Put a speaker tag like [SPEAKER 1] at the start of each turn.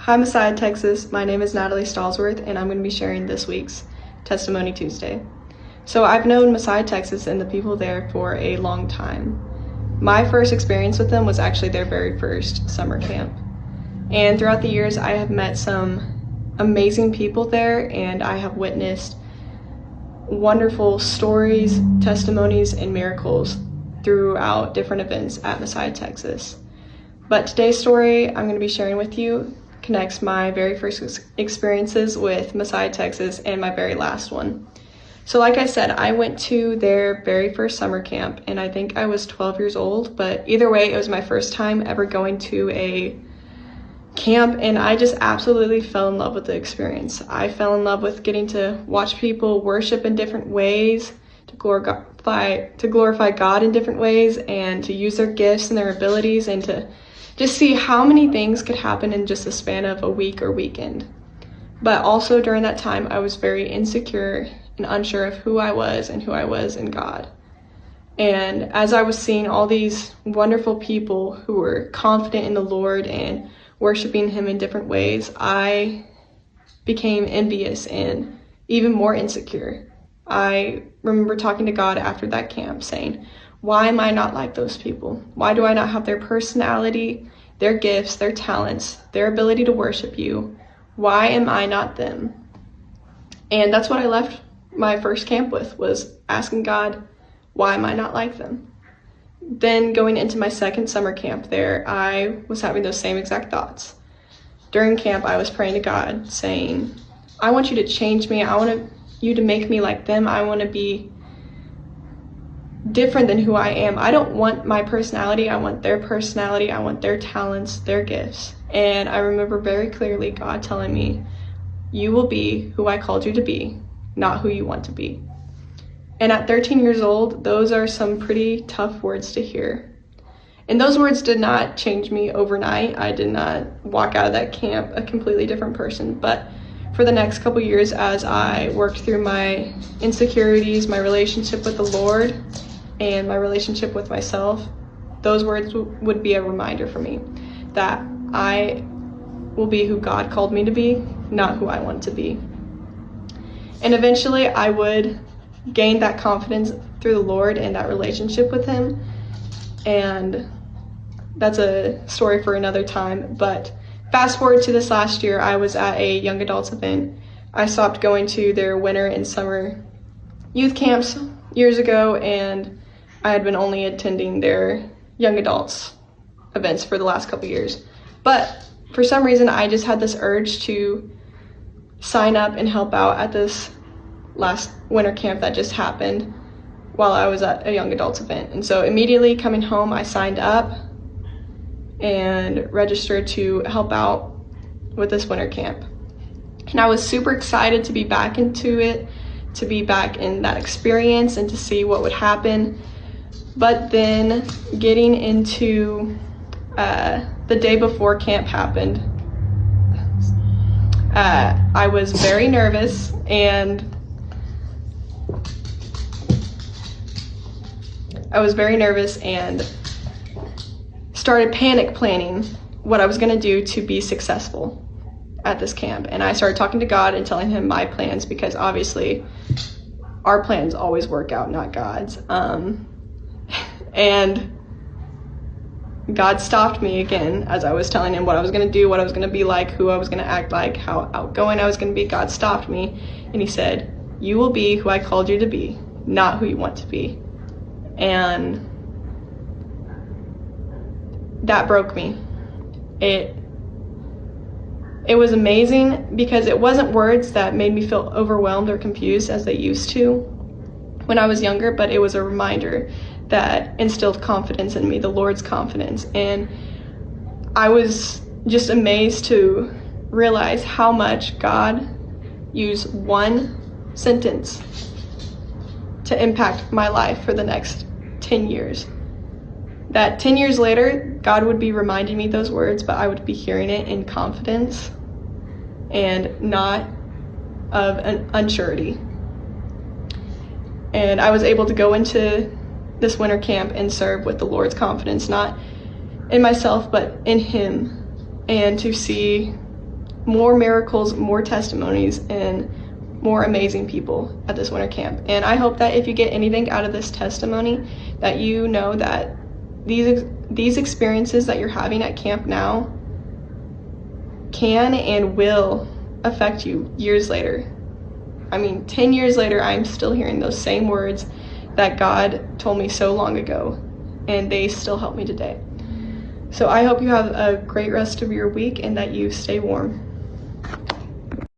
[SPEAKER 1] Hi, Messiah, Texas. My name is Natalie Stalsworth, and I'm going to be sharing this week's Testimony Tuesday. So I've known Messiah, Texas, and the people there for a long time. My first experience with them was actually their very first summer camp. And throughout the years, I have met some amazing people there, and I have witnessed wonderful stories, testimonies, and miracles throughout different events at Messiah, Texas. But today's story I'm going to be sharing with you connects my very first experiences with Messiah, Texas, and my very last one. So like I said, I went to their very first summer camp, and I think I was 12 years old, but either way, it was my first time ever going to a camp, and I just absolutely fell in love with the experience. I fell in love with getting to watch people worship in different ways, to glorify God in different ways, and to use their gifts and their abilities, and to just see how many things could happen in just the span of a week or weekend. But also during that time, I was very insecure and unsure of who I was and who I was in God. And as I was seeing all these wonderful people who were confident in the Lord and worshiping Him in different ways, I became envious and even more insecure. I remember talking to God after that camp saying, why am I not like those people? Why do I not have their personality, their gifts, their talents, their ability to worship you? Why am I not them? And that's what I left my first camp with, was asking God, why am I not like them? Then going into my second summer camp there, I was having those same exact thoughts. During camp, I was praying to God saying, I want you to change me. I want you to make me like them. I want to be different than who I am. I don't want my personality. I want their personality. I want their talents, their gifts. And I remember very clearly God telling me, you will be who I called you to be, not who you want to be. And at 13 years old, those are some pretty tough words to hear. And those words did not change me overnight. I did not walk out of that camp a completely different person. But for the next couple years, as I worked through my insecurities, my relationship with the Lord, and my relationship with myself, those words would be a reminder for me that I will be who God called me to be, not who I want to be. And eventually I would gain that confidence through the Lord and that relationship with Him. And that's a story for another time. But fast forward to this last year, I was at a young adults event. I stopped going to their winter and summer youth camps years ago, and I had been only attending their young adults events for the last couple years. But for some reason, I just had this urge to sign up and help out at this last winter camp that just happened while I was at a young adults event. And so immediately coming home, I signed up and registered to help out with this winter camp. And I was super excited to be back into it, to be back in that experience and to see what would happen. But then getting into the day before camp happened, I was very nervous and started panic planning what I was going to do to be successful at this camp. And I started talking to God and telling Him my plans, because obviously our plans always work out, not God's. And God stopped me again as I was telling Him what I was going to do, what I was going to be like, who I was going to act like, how outgoing I was going to be. God stopped me and He said, you will be who I called you to be, not who you want to be. And that broke me. It was amazing, because it wasn't words that made me feel overwhelmed or confused as they used to when I was younger, but it was a reminder that instilled confidence in me, the Lord's confidence. And I was just amazed to realize how much God used one sentence to impact my life for the next 10 years. That 10 years later, God would be reminding me those words, but I would be hearing it in confidence and not of an unsurety. And I was able to go into this winter camp and serve with the Lord's confidence, not in myself, but in Him, and to see more miracles, more testimonies, and more amazing people at this winter camp. And I hope that if you get anything out of this testimony, that you know that these experiences that you're having at camp now can and will affect you years later. I mean, 10 years later, I'm still hearing those same words that God told me so long ago, and they still help me today. So I hope you have a great rest of your week and that you stay warm.